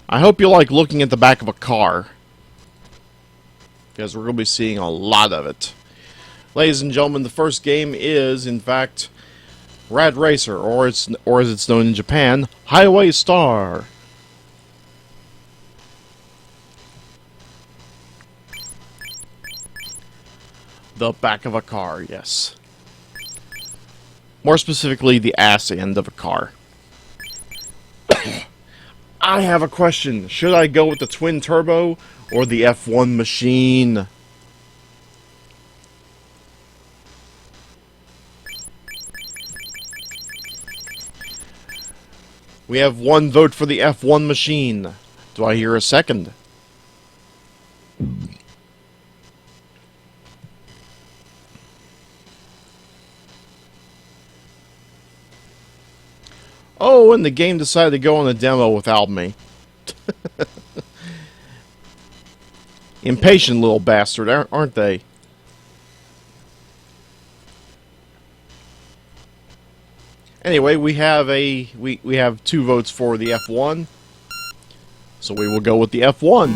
I hope you like looking at the back of a car, because we're going to be seeing a lot of it. Ladies and gentlemen, the first game is, in fact, Rad Racer, or as it's known in Japan, Highway Star. The back of a car, yes. More specifically, the ass end of a car. I have a question. Should I go with the twin turbo or the F1 machine? We have one vote for the F1 machine. Do I hear a second? Oh, and the game decided to go on a demo without me. Impatient little bastard, aren't they? Anyway, we have we have 2 votes for the F1, so we will go with the F1.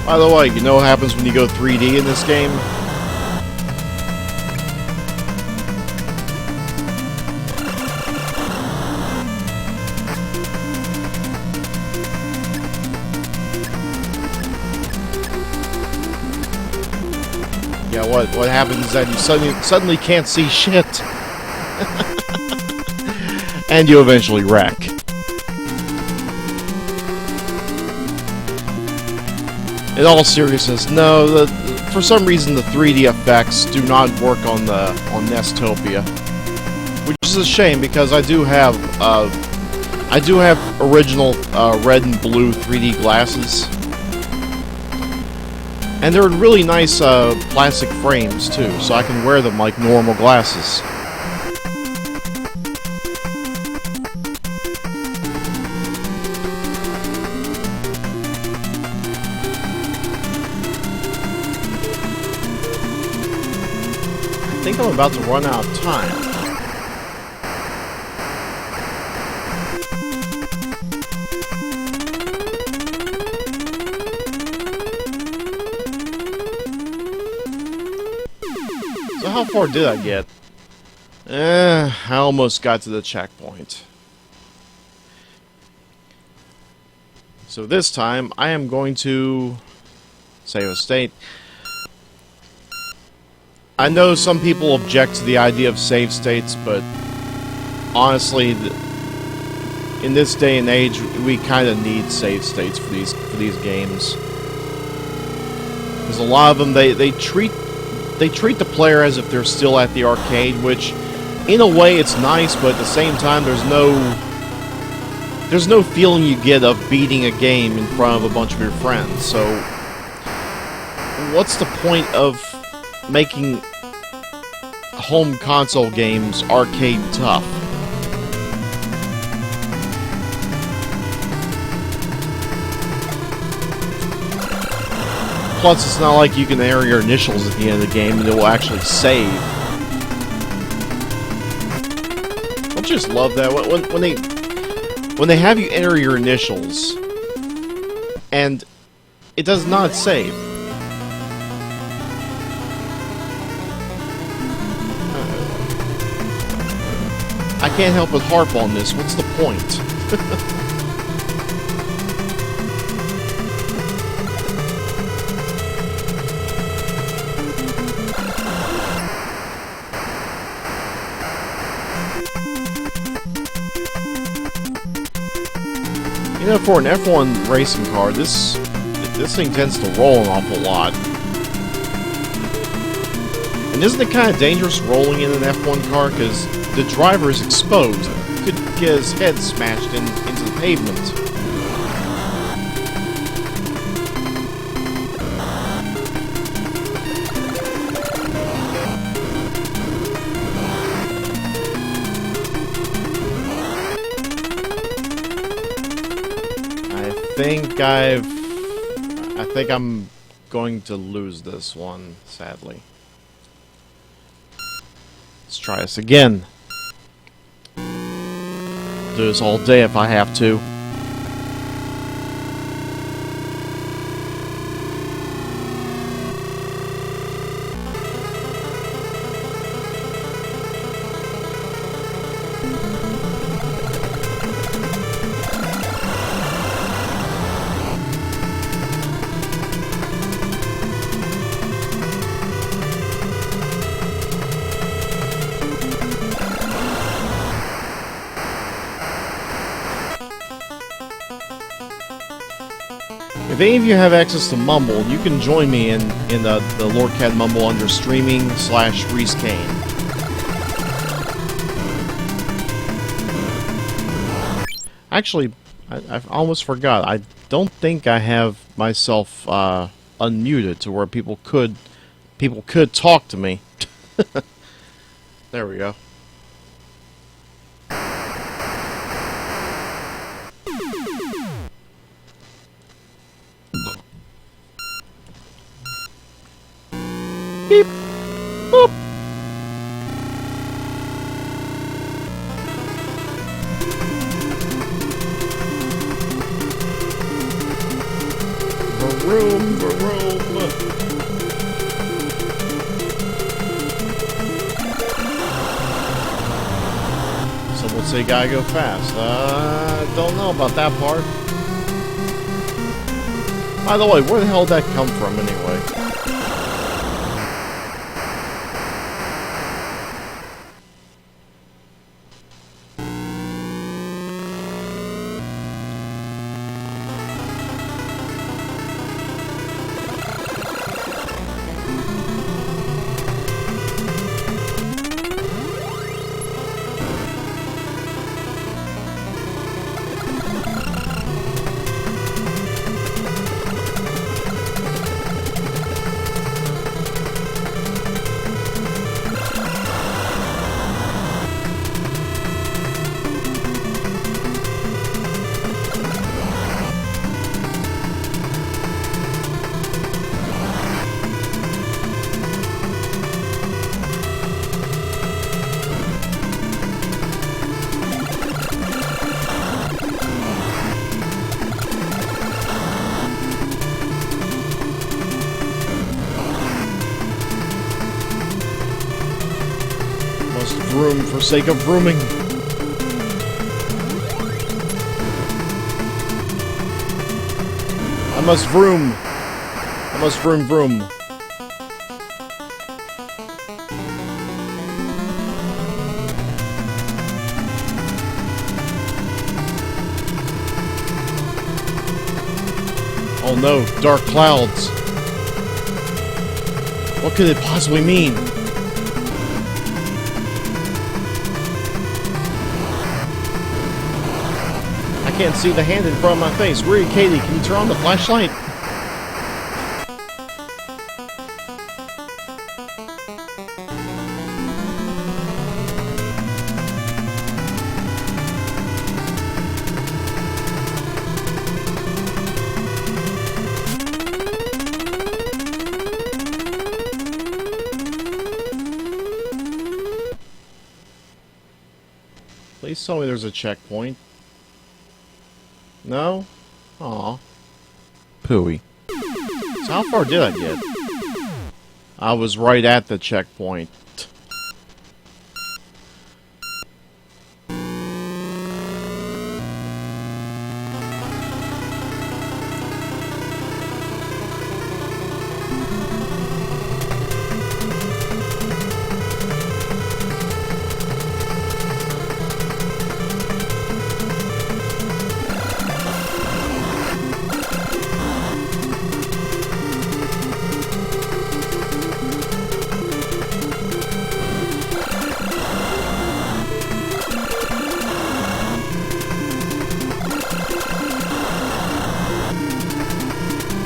By the way, you know what happens when you go 3D in this game? Yeah, what happens is that you suddenly can't see shit. And you eventually wreck. In all seriousness, no. For some reason, the 3D effects do not work on Nestopia, which is a shame because I do have original red and blue 3D glasses, and they're really nice plastic frames too, so I can wear them like normal glasses. I think I'm about to run out of time. So how far did I get? I almost got to the checkpoint. So this time, I am going to save a state. I know some people object to the idea of save states, but honestly, in this day and age, we kind of need save states for these games. Because a lot of them, they treat the player as if they're still at the arcade, which, in a way, it's nice, but at the same time, there's no feeling you get of beating a game in front of a bunch of your friends. So, what's the point of making home console games arcade tough? Plus, it's not like you can enter your initials at the end of the game and it will actually save. Don't you just love that? When they have you enter your initials and it does not save. I can't help but harp on this. What's the point? You know, for an F1 racing car, this thing tends to roll an awful lot. And isn't it kind of dangerous rolling in an F1 car? Because the driver is exposed. Could get his head smashed into the pavement. think I'm going to lose this one, sadly. Let's try this again. Do this all day if I have to. If any of you have access to Mumble, you can join me in the Lord Cat Mumble under streaming/Reese Kane. Actually, I almost forgot. I don't think I have myself unmuted to where people could talk to me. There we go. Beep. Boop. Vroom, vroom. Some would say gotta go fast. Don't know about that part. By the way, where the hell did that come from anyway? Vroom for sake of vrooming. I must vroom. I must vroom vroom. Oh no, dark clouds. What could it possibly mean? I can't see the hand in front of my face. Where are you, Katie? Can you turn on the flashlight? Please tell me there's a checkpoint. No? Aw. Pooey. So how far did I get? I was right at the checkpoint.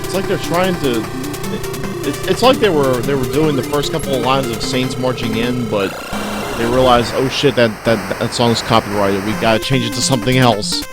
It's like they're trying to. It's like they were doing the first couple of lines of Saints Marching In, but they realized, oh shit, that song's copyrighted. We gotta change it to something else.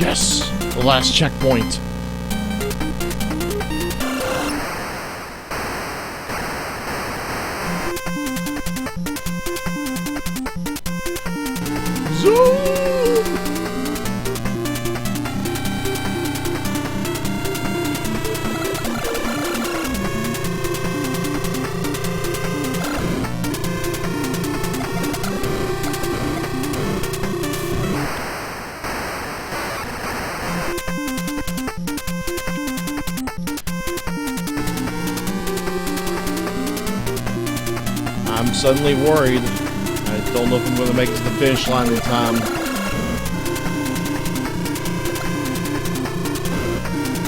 Yes! The last checkpoint. Zoom! I'm suddenly worried. I don't know if I'm going to make it to the finish line in time.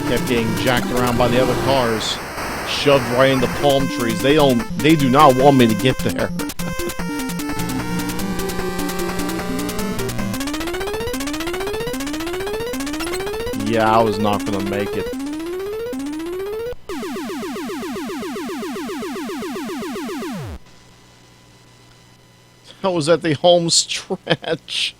Kept getting jacked around by the other cars. Shoved right into palm trees. They do not want me to get there. Yeah, I was not going to make it. I was at the home stretch.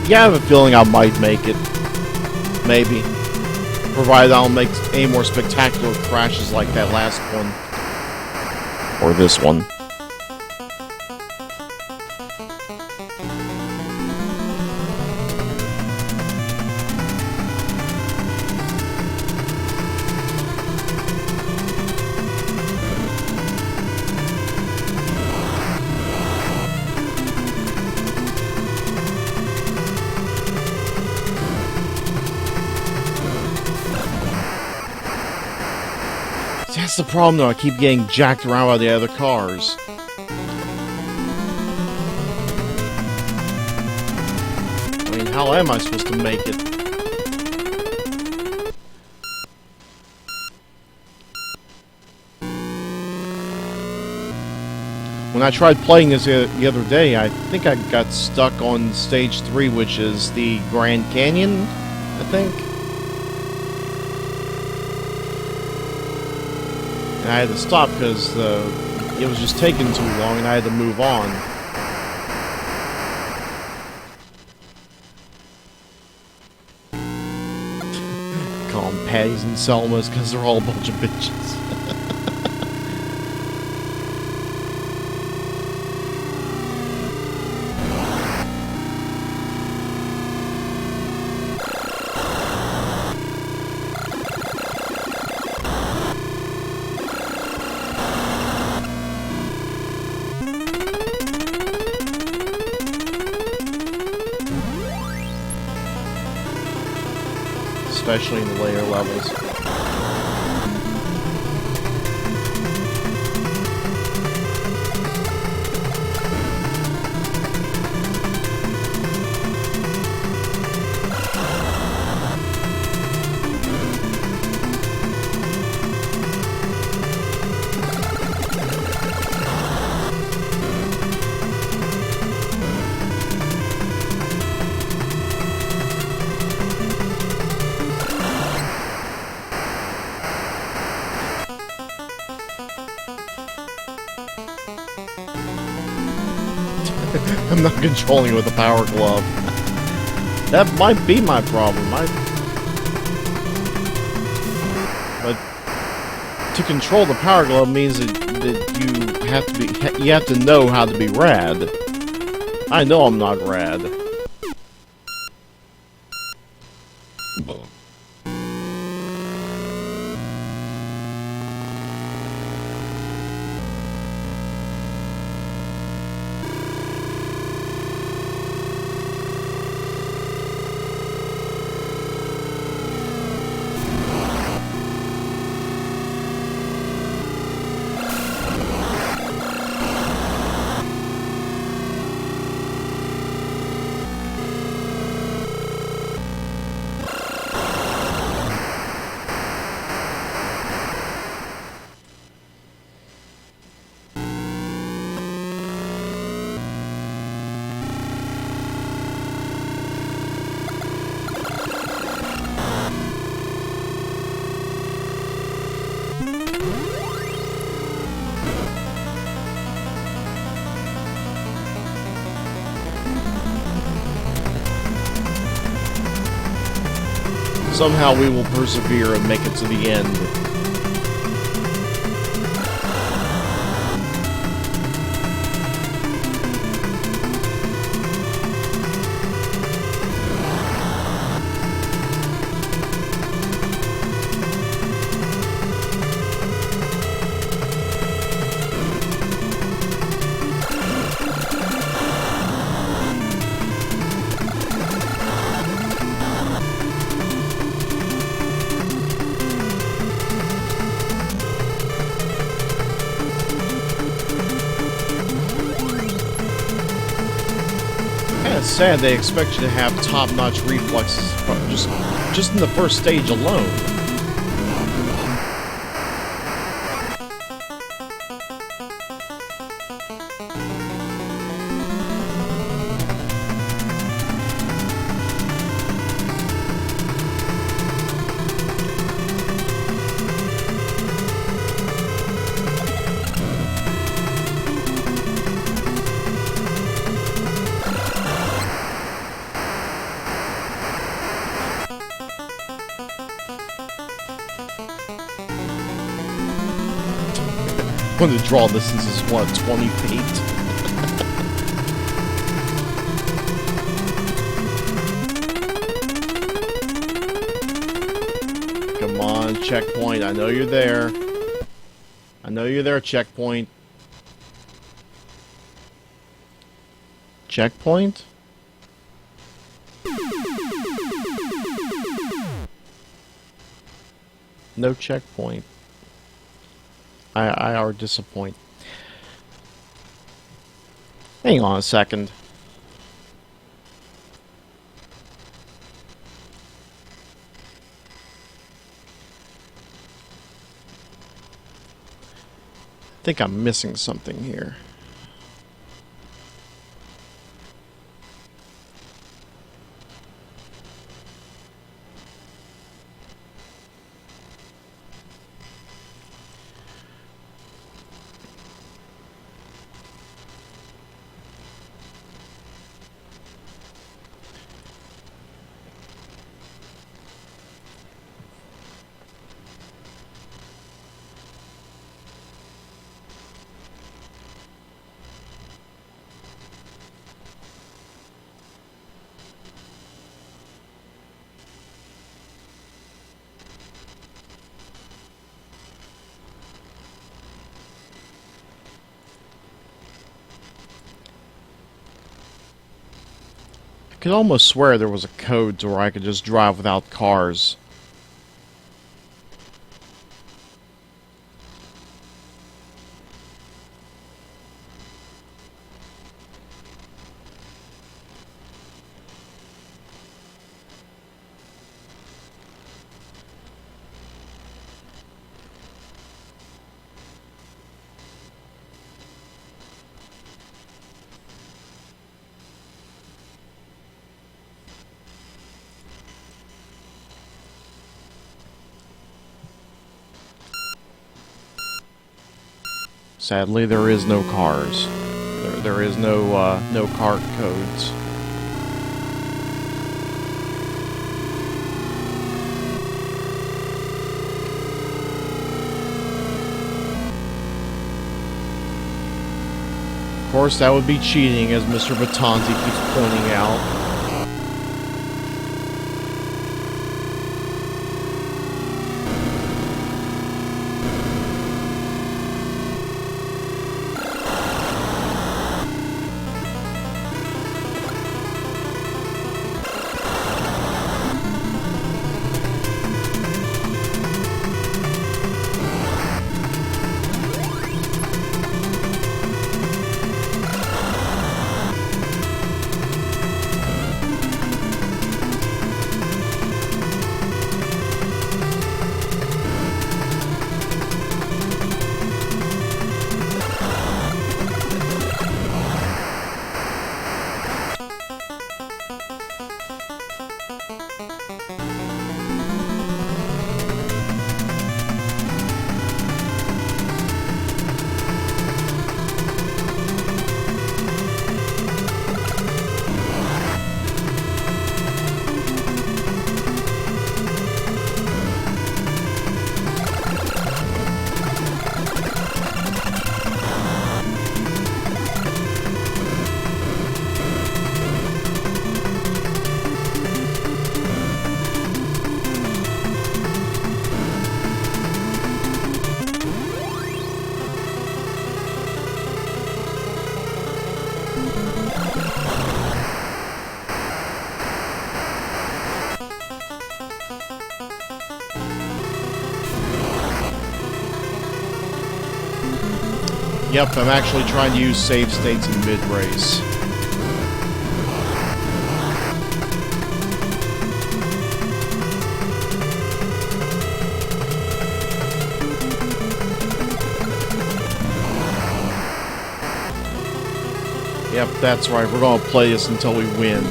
Yeah, I have a feeling I might make it. Maybe. Provided I don't make any more spectacular crashes like that last one. Or this one. That's the problem, though. I keep getting jacked around by the other cars. I mean, how am I supposed to make it? When I tried playing this the other day, I think I got stuck on stage 3, which is the Grand Canyon, I think. And I had to stop because it was just taking too long and I had to move on. Call them Patties and Selmas because they're all a bunch of bitches. Especially in the later levels. I'm not controlling it with a power glove. That might be my problem. But to control the power glove means that you have to know how to be rad. I know I'm not rad. Somehow we will persevere and make it to the end. It's sad they expect you to have top-notch reflexes just in the first stage alone. When the draw distance is, what, 20 feet? Come on, checkpoint. I know you're there. I know you're there, checkpoint. Checkpoint? No checkpoint. I are disappoint. Hang on a second. I think I'm missing something here. I could almost swear there was a code to where I could just drive without cars. Sadly, there is no cars. There is no car codes. Of course, that would be cheating, as Mr. Batanzi keeps pointing out. Yep, I'm actually trying to use save states in mid-race. Yep, that's right. We're gonna play this until we win.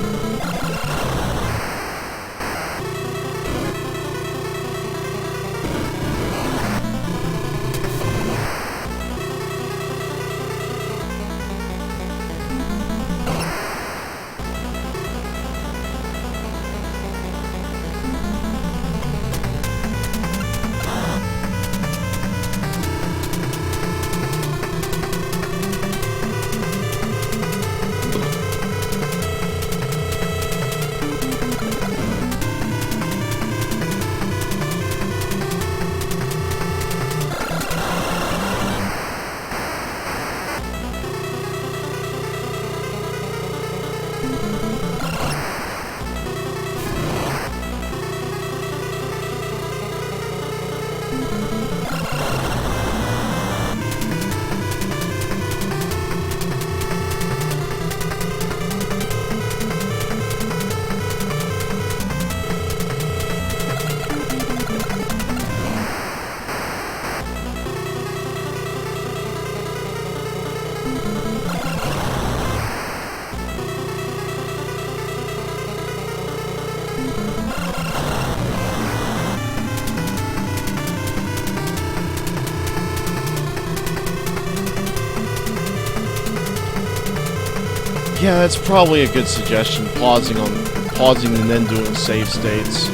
Yeah, that's probably a good suggestion, pausing and then doing save states.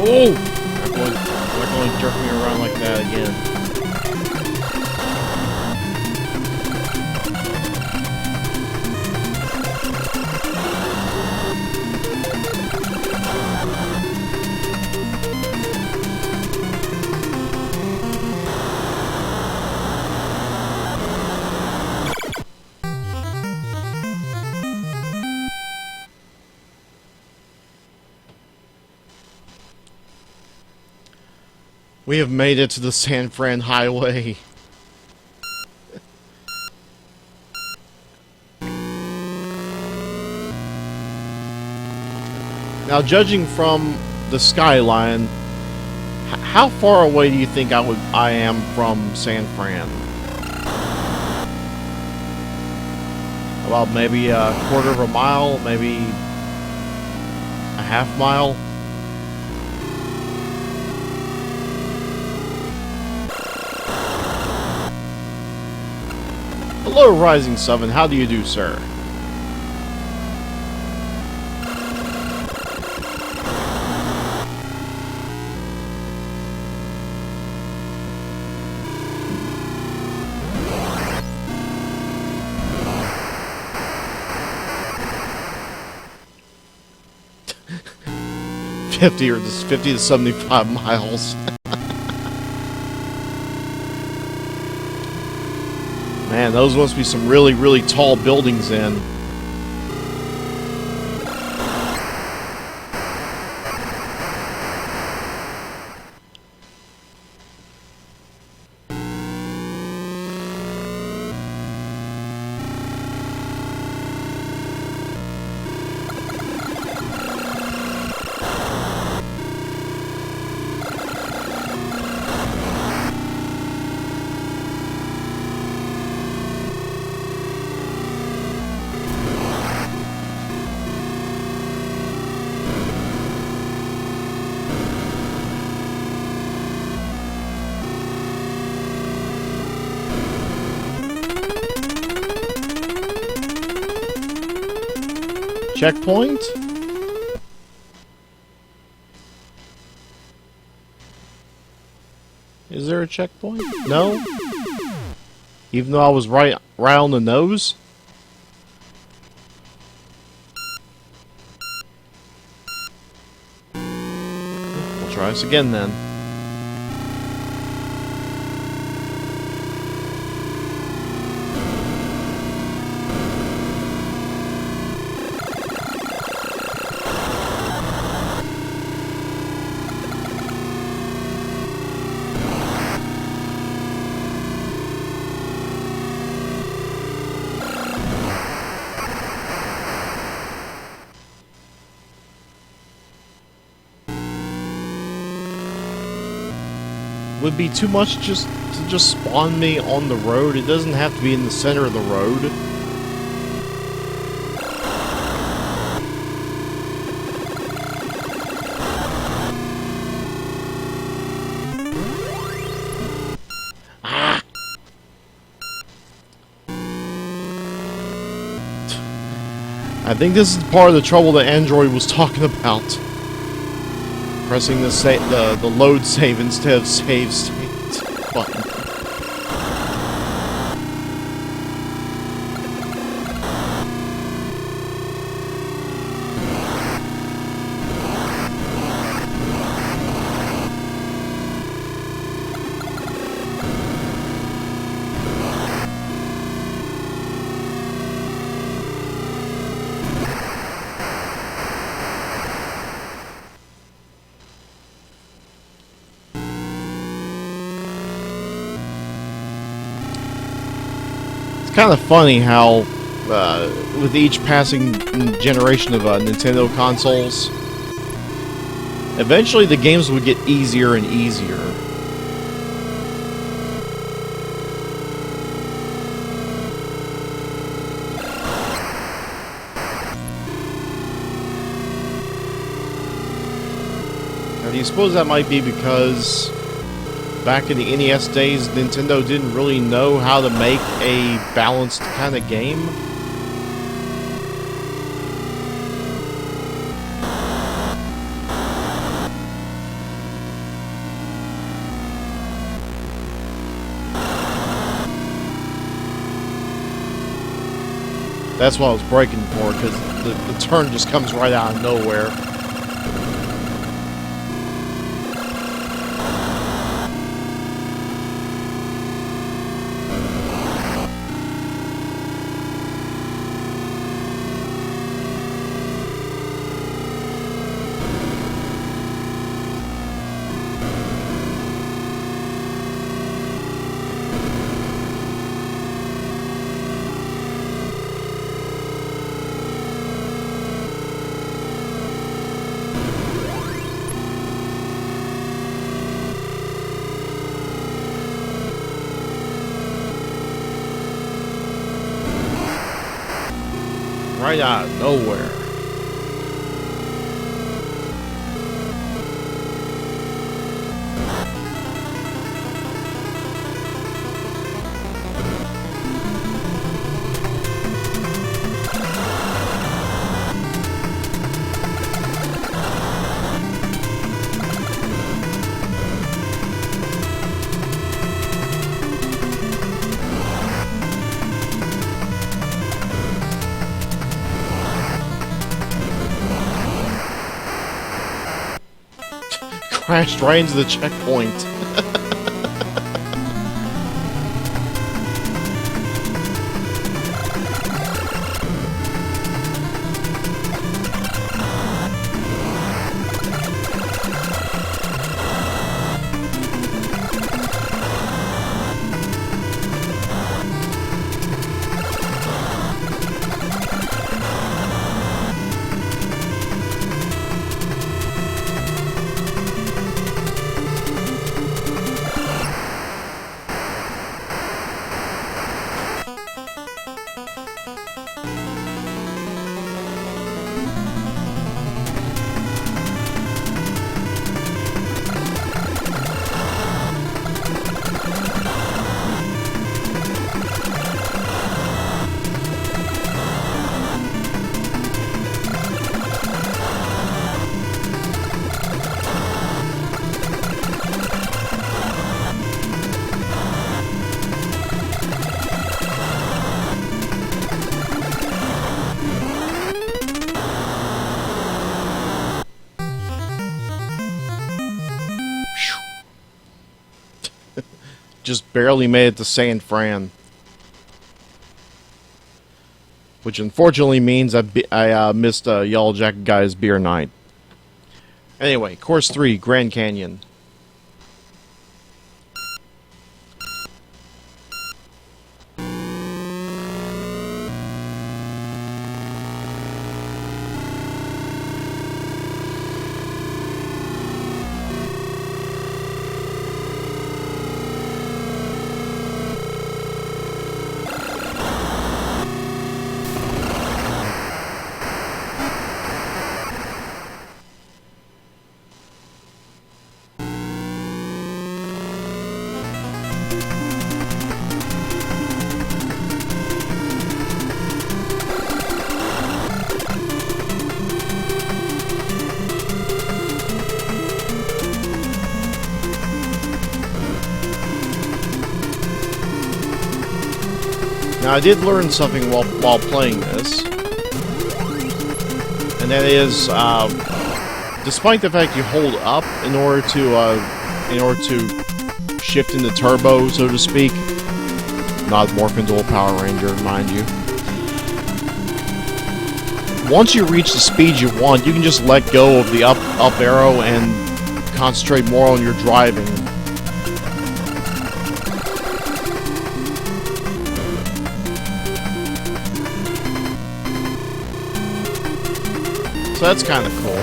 Oh! They're going to jerk me around like that again. We have made it to the San Fran Highway. Now, judging from the skyline, how far away do you think I am from San Fran? About maybe a quarter of a mile, maybe a half mile? Hello, Rising 7. How do you do, sir? Fifty to 75 miles. Man, those must be some really, really tall buildings in. Checkpoint? Is there a checkpoint? No? Even though I was right on the nose? We'll try this again then. Would be too much just to spawn me on the road. It doesn't have to be in the center of the road. Ah! I think this is part of the trouble that Android was talking about. Pressing the load save instead of save state button. Kind of funny how, with each passing generation of Nintendo consoles, eventually the games would get easier and easier. Now, do you suppose that might be because back in the NES days, Nintendo didn't really know how to make a balanced kind of game? That's what I was breaking for, because the turn just comes right out of nowhere. Right out of nowhere. Crashed right into the checkpoint. just barely made it to San Fran. Which unfortunately means I missed a Yellow Jacket Guy's beer night. Anyway, course 3, Grand Canyon. Now, I did learn something while playing this, and that is, despite the fact you hold up in order to shift into turbo, so to speak, not morph into a Power Ranger, mind you. Once you reach the speed you want, you can just let go of the up arrow and concentrate more on your driving. So that's kind of cool.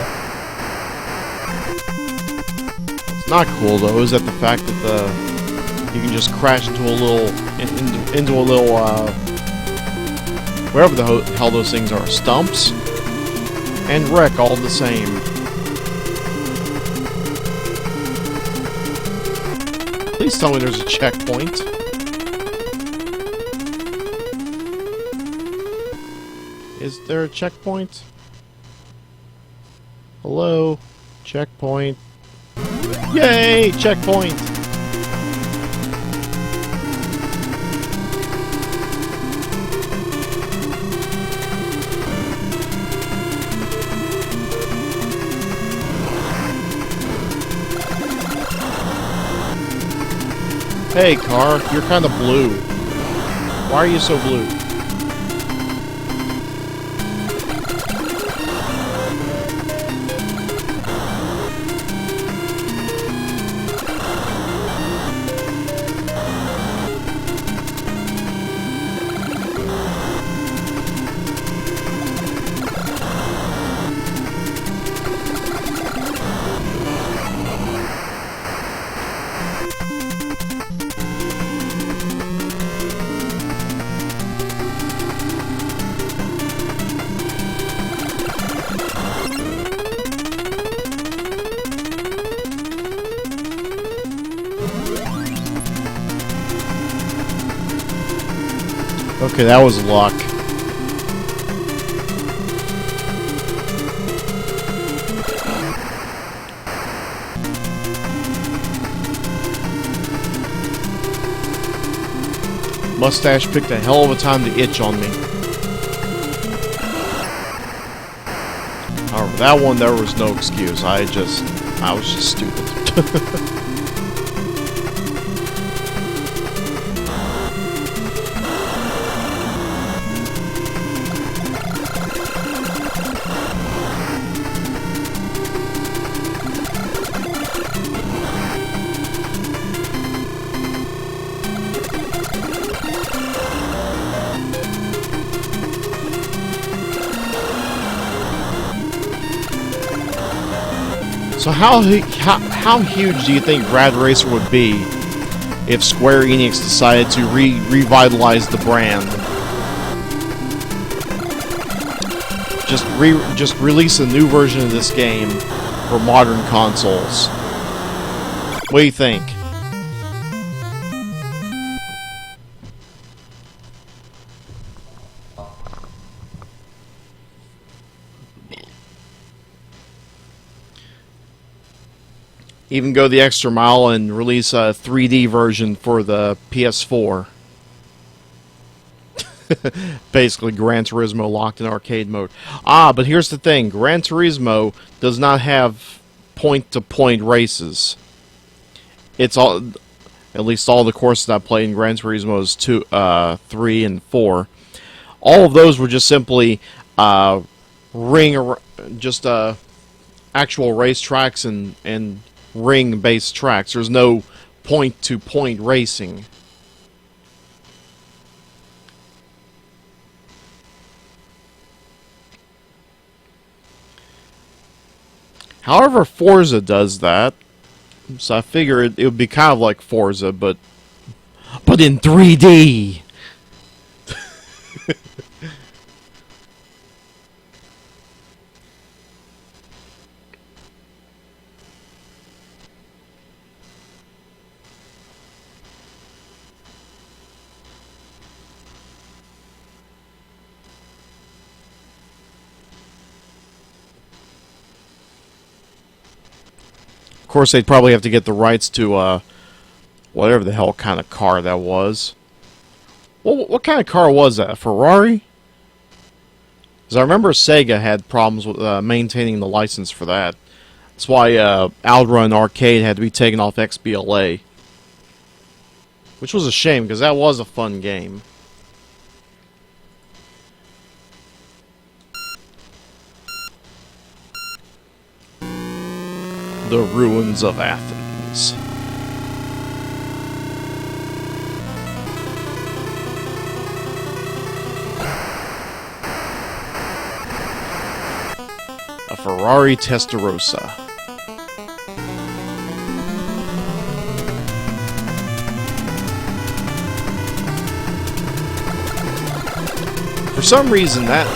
What's not cool though is that the fact that you can just crash into a little wherever the hell those things are, stumps, and wreck all the same. Please tell me there's a checkpoint. Is there a checkpoint? Hello? Checkpoint. Yay! Checkpoint! Hey, car, you're kind of blue. Why are you so blue? Okay, that was luck. Mustache picked a hell of a time to itch on me. However, that one, there was no excuse. I was just stupid. So how huge do you think Rad Racer would be if Square Enix decided to revitalize the brand? Just release a new version of this game for modern consoles. What do you think? Even go the extra mile and release a 3D version for the PS4. Basically, Gran Turismo locked in arcade mode. Ah, but here's the thing. Gran Turismo does not have point-to-point races. It's all... At least all the courses I played in Gran Turismo's 3, and 4. All of those were just simply actual racetracks and ring-based tracks. There's no point-to-point racing. However, Forza does that, so I figure it would be kind of like Forza, but in 3D. Of course, they'd probably have to get the rights to whatever the hell kind of car that was. What kind of car was that? A Ferrari? Because I remember Sega had problems with maintaining the license for that. That's why Outrun Arcade had to be taken off XBLA. Which was a shame, because that was a fun game. The ruins of Athens. A Ferrari Testarossa. For some reason, that,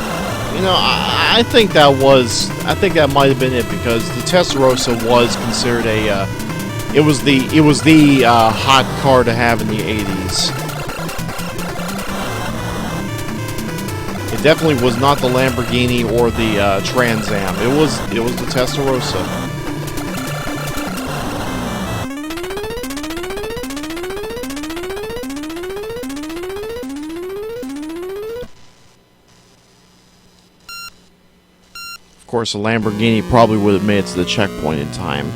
you know, I think that might have been it, because the Testarossa was considered it was the hot car to have in the 80s. It definitely was not the Lamborghini or the Trans Am. It was the Testarossa. Of course, a Lamborghini probably would have made it to the checkpoint in time.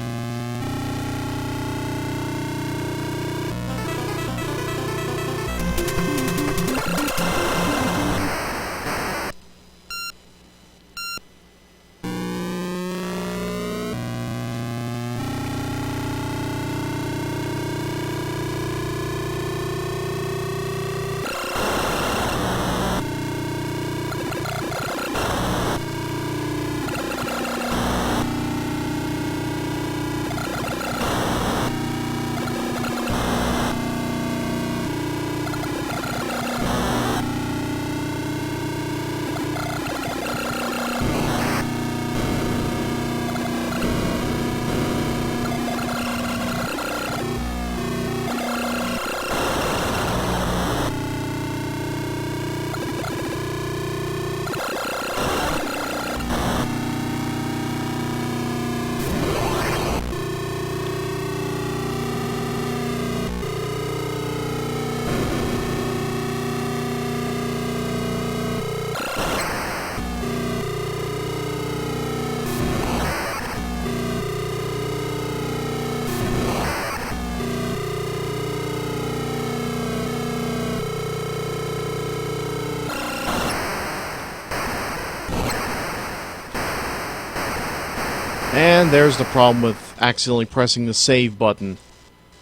And there's the problem with accidentally pressing the save button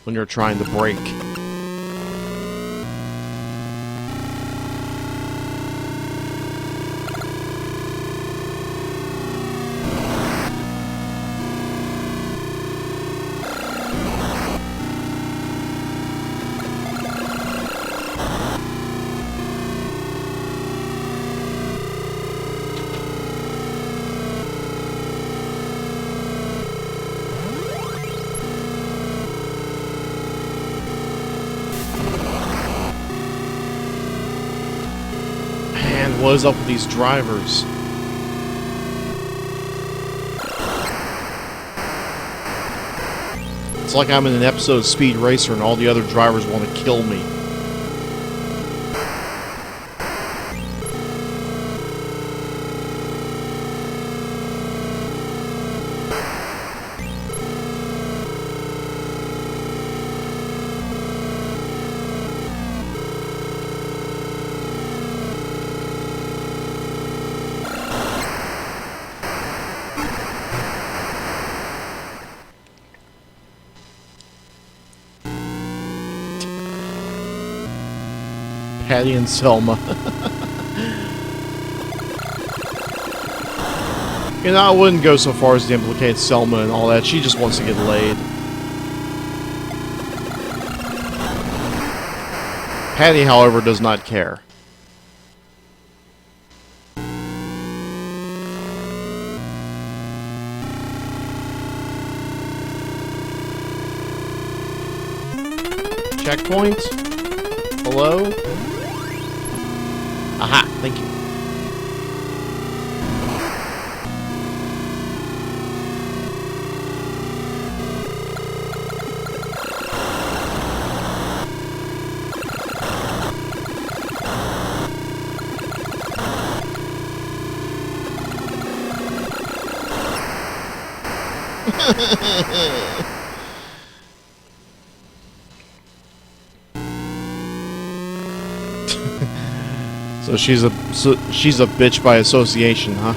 when you're trying to brake. What is up with these drivers? It's like I'm in an episode of Speed Racer and all the other drivers want to kill me. Patty and Selma. You know, I wouldn't go so far as to implicate Selma and all that. She just wants to get laid. Patty, however, does not care. Checkpoint? Hello? Aha, thank you. So she's a bitch by association, huh?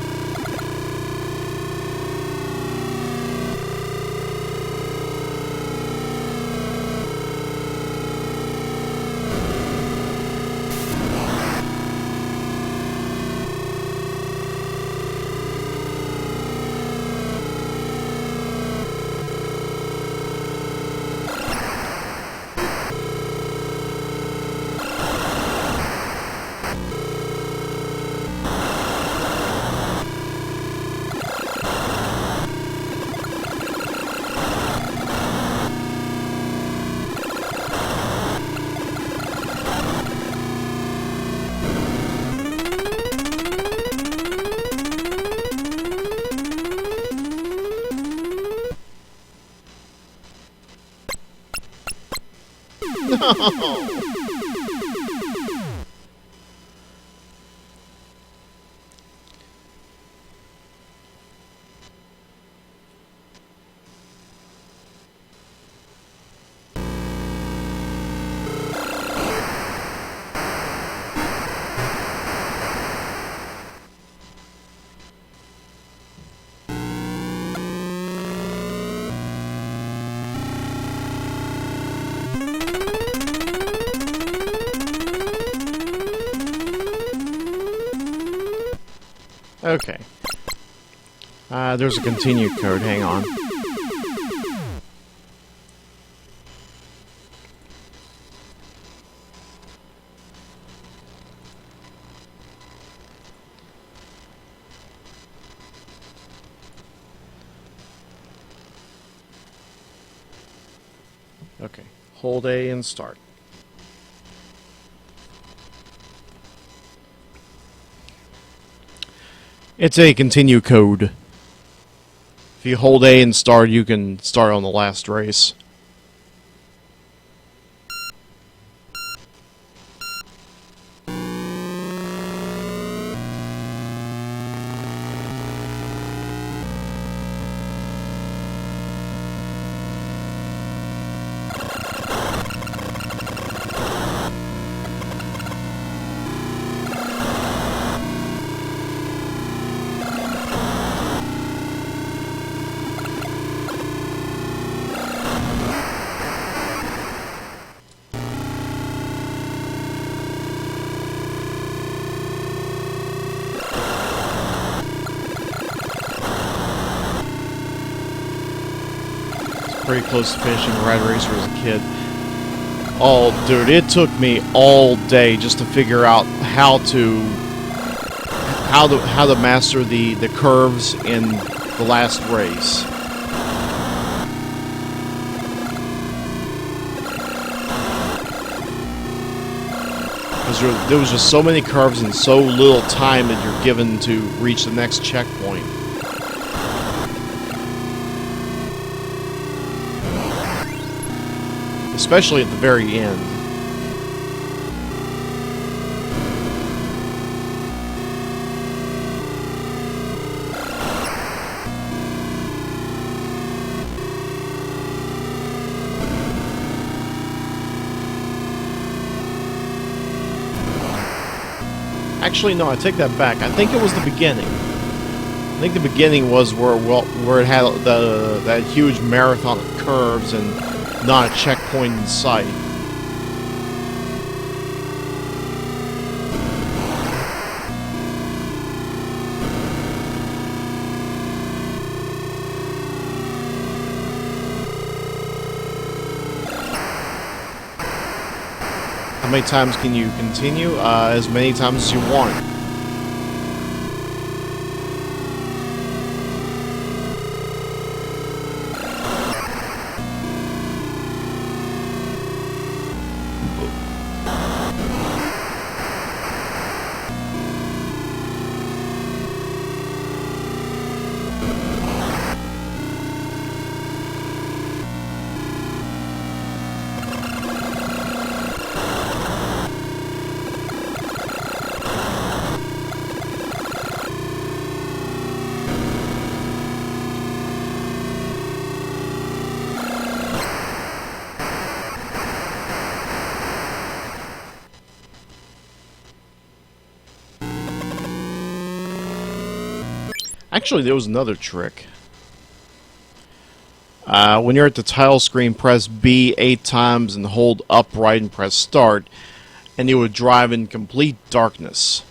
No! Okay. There's a continue code. Hang on. Okay. Hold A and start. It's a continue code. If you hold A and start, you can start on the last race. Pretty close to finishing Rad Racer as a kid. Oh, dude, it took me all day just to figure out how to master the curves in the last race. Because there was just so many curves and so little time that you're given to reach the next checkpoint. Especially at the very end. Actually, no, I take that back. I think it was the beginning. I think the beginning was where it had that huge marathon of curves and not a checkpoint in sight. How many times can you continue? As many times as you want. Actually, there was another trick. When you're at the title screen, press B 8 times and hold upright and press start, and it would drive in complete darkness.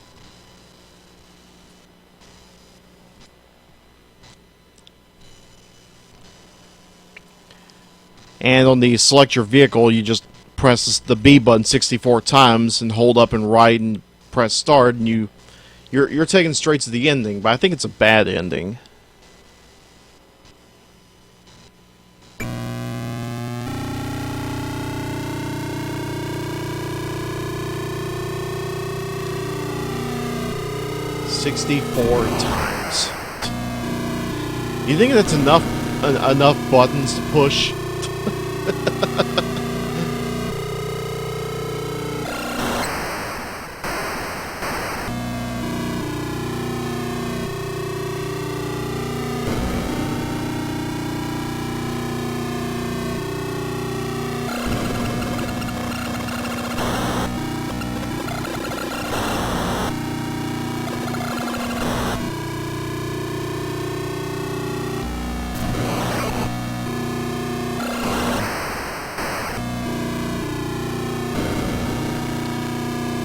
And on the select your vehicle, you just press the B button 64 times and hold up and right and press start, and you're taken straight to the ending, but I think it's a bad ending. "64 times. You think that's enough buttons to push?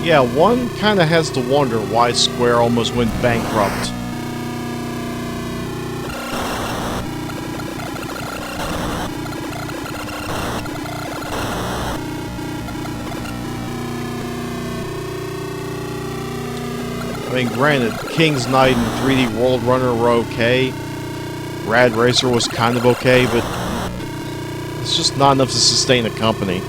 Yeah, one kind of has to wonder why Square almost went bankrupt. I mean, granted, King's Knight and 3D World Runner were okay. Rad Racer was kind of okay, but it's just not enough to sustain a company.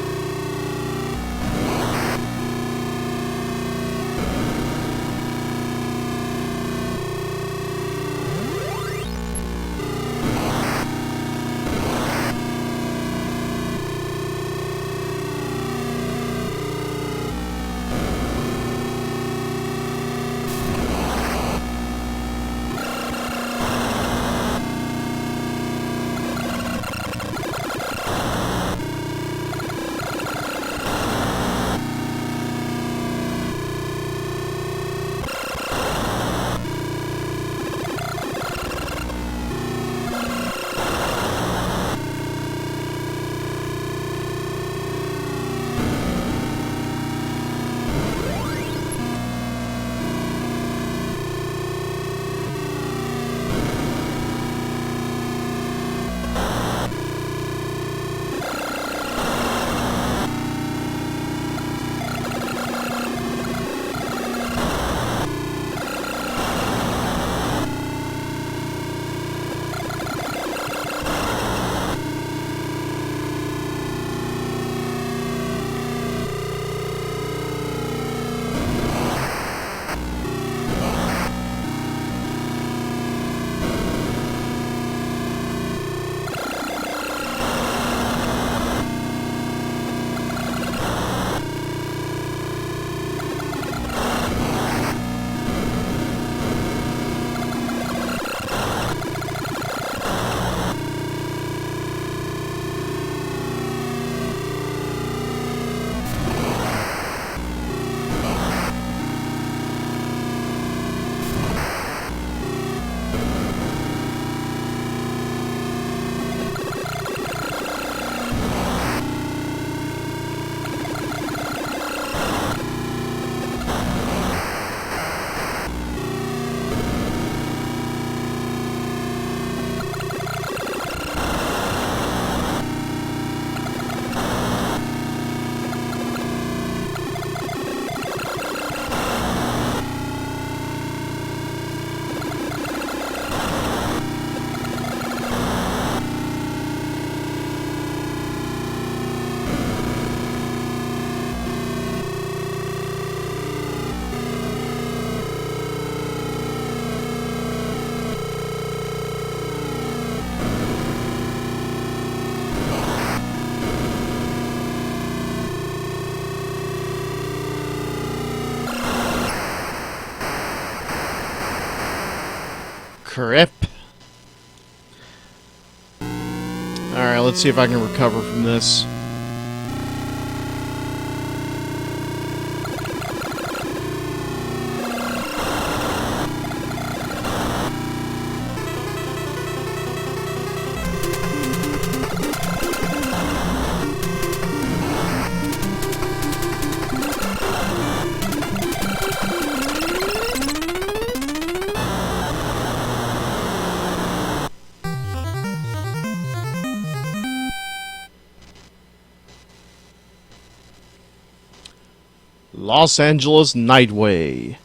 Crap. Alright, let's see if I can recover from this. Los Angeles Nightway.